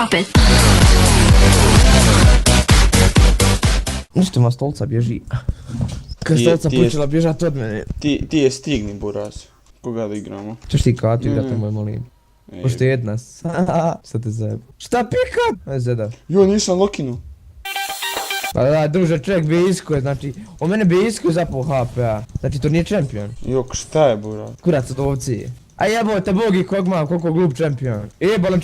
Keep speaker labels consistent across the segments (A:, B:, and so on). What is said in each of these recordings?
A: Drop it.
B: Ništa ima stolca bježi. Kad
C: Ti-
B: stolca
C: ti je-
B: počela bježat od mene.
C: Ti je stigni, buraz. Koga da igramo?
B: Češ ti katu igrati, moj molim.
C: Ej,
B: Pošto je jedna. Šta te zajeb? Šta pika? Aj zeda.
C: Jo, nisam lokinu.
B: Pa da, druže, čovjek bi isko, znači, on mene bi isko zapao HP-a. Znači, to nije čempion.
C: Jok, šta je, buraz?
B: Kurac od ovci. A jebote, bogi kog mam, koliko glup čempion. Jebalan,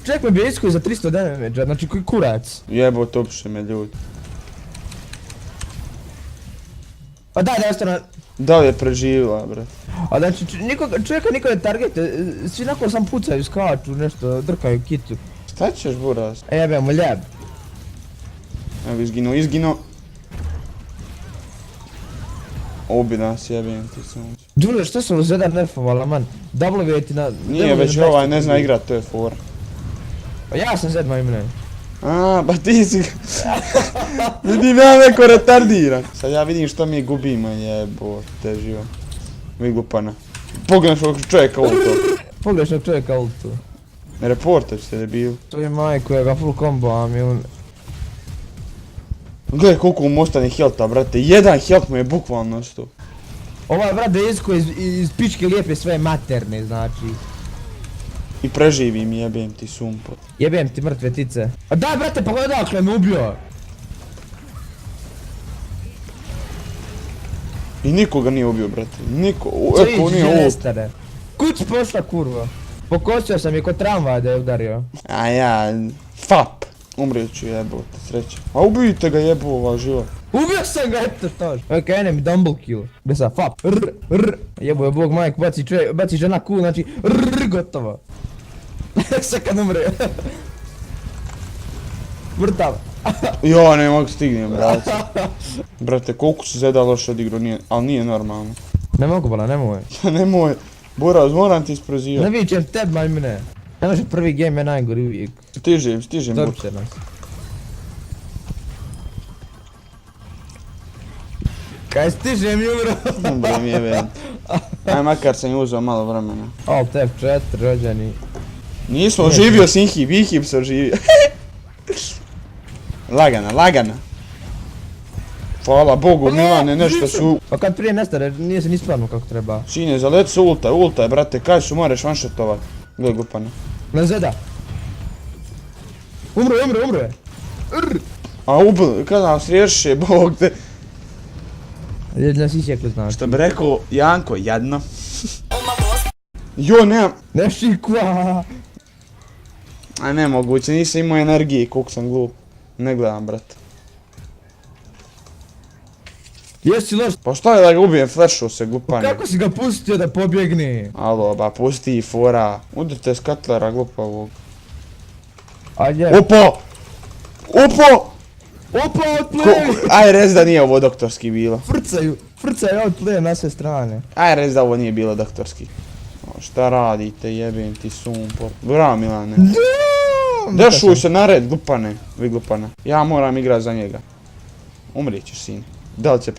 B: čovjek me bi isko za 300 damage-a, znači koji kurac.
C: Jebote, opiše me ljudi.
B: A daj da ostane.
C: Da li je preživjela, bre?
B: A znači, čovjeka niko ne targete, svi nakon sam pucaju, skaču, nešto, drkaju kitu.
C: Šta ćeš, buraz?
B: A jebem mu ljeb.
C: Evo, izgino. Ubi nas, jebim ti sunce.
B: Đule, šta su Zeda nerfovala, man? W ti na...
C: Nije, već ovaj ne zna igrat, to je fora.
B: Pa ja sam Zed majmune.
C: A, ba ti si... Vidim ja neko retardiran. Sad ja vidim što mi gubimo, jebote, živo. Vi glupana. Pogledaš ovog čovjeka ulto.
B: Pogledaš na čovjeka ultu.
C: Reportač ste debil.
B: To je majko, ja ga full combo, a mi on...
C: Gledaj koliko mu ostane healtha, brate. Jedan health mu je bukvalno sto.
B: Ovaj brat Dejsko iz pičke lijepe svoje materne, znači.
C: I preživim, jebem ti sumpo.
B: Jebem ti mrtve tice. A daj brate, pa odakle me ubio?
C: I nikoga nije ubio, brate. Niko,
B: Tri
C: eko nije ult.
B: želestare. Kuć pošla kurva. Pokosio sam je kod tramvaja da je udario.
C: A ja, fap. Umrijet ću, jebote, sreće. A ubijte ga, jebo ova živa.
B: Ubio sam ga, eto što. Ok, enem dumble kill. Gdje sam, fap. Jebo je bog majk, baci žena cool, znači gotovo. Sad kad umre. Mrtav.
C: Ja ne mogu stignem, brate. Brate, koliko se Zeda loše odigrao, ali nije normalno.
B: Ne mogu bala, nemoj.
C: Nemoj, Buraz, moram ti isprozivat.
B: Ne vičem teb majmine. Ne može, prvi game je najgori uvijek.
C: Stižem,
B: Dobit
C: but.
B: će nas. Kaj stižem i umro.
C: Umrem, jebem. Aj, makar sam ju uzeo malo vremena.
B: Alt F4 rođeni.
C: Nismo, oživio si Ihib se oživio. Lagana. Hvala Bogu, Milane, nešto su...
B: Pa kad prije nestane, nije se ni stvarno kako treba.
C: Sine, zalet su ulta je, brate, kaj su moreš one-shotovat. Gle, glupana.
B: Na Zeda. Umro je.
C: A ubil, kada nas riješiše, Bog te...
B: Jedna si sjekli znači.
C: Što bi rekao Janko, jadno. Jo, nemam...
B: Ne šikva.
C: A nemoguće, nisam imao energije, koliko sam glup. Ne gledam, brate.
B: Jesi loš.
C: Pa šta je da ga ubijem, flashao se, glupanje.
B: Kako si ga pustio da pobjegne?
C: Alo, ba, pusti fora. Udrite s katlera, glupavog.
B: Ajde.
C: Opa,
B: Outplay!
C: aj rez da nije ovo doktorski bilo.
B: Frcaju outplay na sve strane.
C: Aj rez da ovo nije bilo doktorski. O, šta radite, jebem ti sumpor. Bravo Milane. Dešuj se na red, glupane. Vi glupane. Ja moram igrat za njega. Umrijet ćeš, sine. Da li će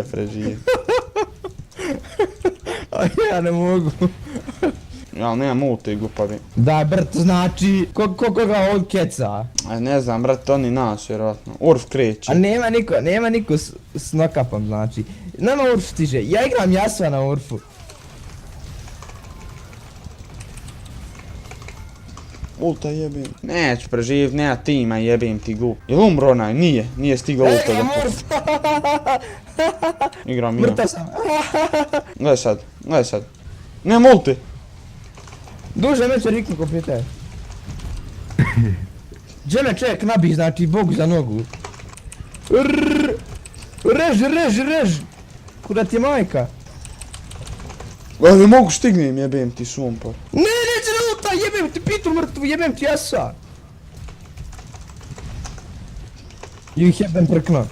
C: preživjeti?
B: A ja ne mogu.
C: Ja nemam ulti, glupavi.
B: Da, brat, znači, koga on keca?
C: Aj ne znam, brate, oni nas vjerovatno. Urf kreće.
B: A nema niko s knockupom, znači. Nama Urf stiže, ja igram Jasva na Urfu.
C: Ulta jebim. Neću preživit, nema tima, jebim ti glup. Jel umro onaj? Nije stigla ulta da
B: Urf!
C: Igram ja.
B: Mrtav sam.
C: Gledaj sad. Nemam ulti.
B: Duže neće riknu kompjuter. Džeme čovjek nabi, znači Bog za nogu. Rež! Kuda ti je majka?
C: Ja ne mogu stignem, jebem ti sumpor.
B: Ne, neće ne ulta, jebem ti pitu mrtvu, jebem ti jasa. Ih jebem prkno.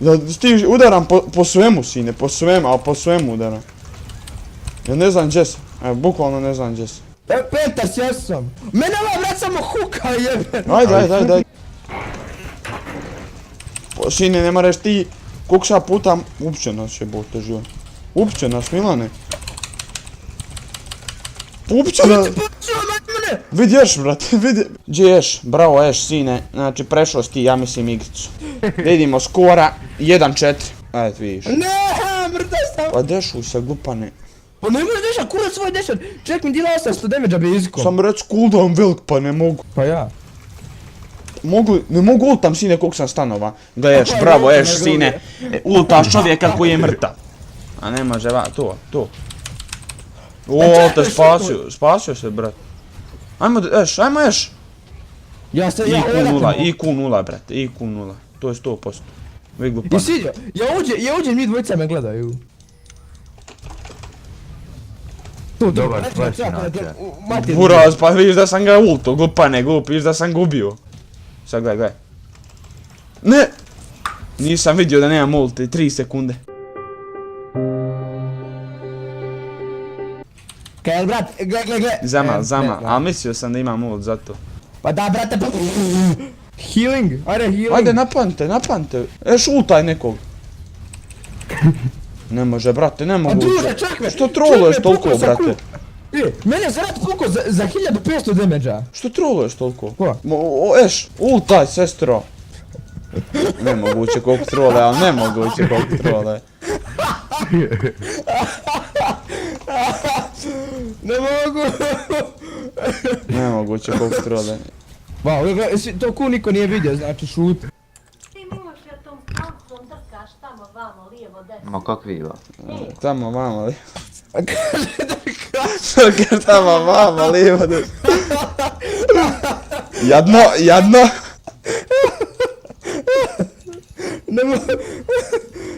C: Da stiži, udaram po svemu, sine, ali po svemu udaram. Ja ne znam gdje sam, evo, bukvalno ne znam gdje sam.
B: Pentar s jasom. Mene ova vrat samo huka jebem.
C: Ajde. Sine, ne moraš ti, koliko sad puta, upće nas jebote živo. Upće nas, Milane. Pupću na...
B: Puću, majmune!
C: Vidi ješ, brate, vidi. Gdje ješ? Bravo, ješ, sine. Znači, prešao si ti, ja mislim, igricu. Vidimo skora, 1-4. Ajde, vidiš.
B: Ne, mrtav sam!
C: Pa dešuj se, glupane.
B: Pa ne možeš dešat, kurac svoj dešat! Ček mi dila 800 damage-a bezikom.
C: Sam rec cooldown velik, pa ne mogu.
B: Pa ja.
C: Ne mogu ultam, sine, koliko sam stanova. Gle, ješ,
B: Pa,
C: bravo,
B: ne,
C: ješ,
B: ne,
C: sine. Ultaš čovjeka koji je mrtav. A ne može, to. O, te spasio se, brat. Ajmo, ješ.
B: Ja sam,
C: IQ 0, brate, IQ 0. To je 100%. Vi glupan.
B: Jesi vidio? Ja uđem, mi dvojica me gledaju. Tu,
A: Dobar
B: znači,
A: flash
B: čak,
A: inače.
B: Mati,
C: Buraz, pa vidiš da sam ga ulto, glupane, vidiš da sam ga ubio. Sad gledaj. Ne! Nisam vidio da nemam ulti, 3 sekunde.
B: Kaj, brat, gle.
C: Zama, ali mislio sam da imam ult zato.
B: Pa da, brate, pa... Healing, ajde healing.
C: Ajde, napadnite. Ultaj nekog. Ne može, brate, ne
B: A
C: mogu.
B: druže, čak me!
C: Što troluješ
B: čak me
C: toliko,
B: pukao sa
C: brate?
B: Mene zrat pukao za 1500 damage-a.
C: Što troluješ toliko?
B: Ko?
C: Ultaj, sestro. Nemoguće koliko trole, ali nemoguće koliko trole.
B: Ne mogu!
C: Nemoguće koliko trole.
B: Wow, gle, to ku niko nije vidio, znači šut.
D: Ti muž tom strancom drkaš tamo, vamo, lijevo, desno.
A: Ma kak viva?
C: Tamo mama li?
B: A kaže da kaže.
C: Kaj tamo mama lijevo da... Jadno!
B: Ne mogu...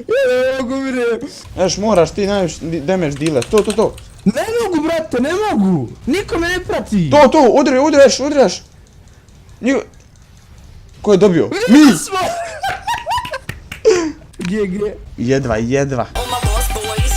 B: Ja ne mogu mire.
C: Moraš ti najviše damage dealer, to.
B: Ne mogu, brate, ne mogu! Niko me ne prati!
C: To, udreš! Ko je dobio? Mi!
B: Smo! Gdje?
C: Jedva.
E: All my boss boys,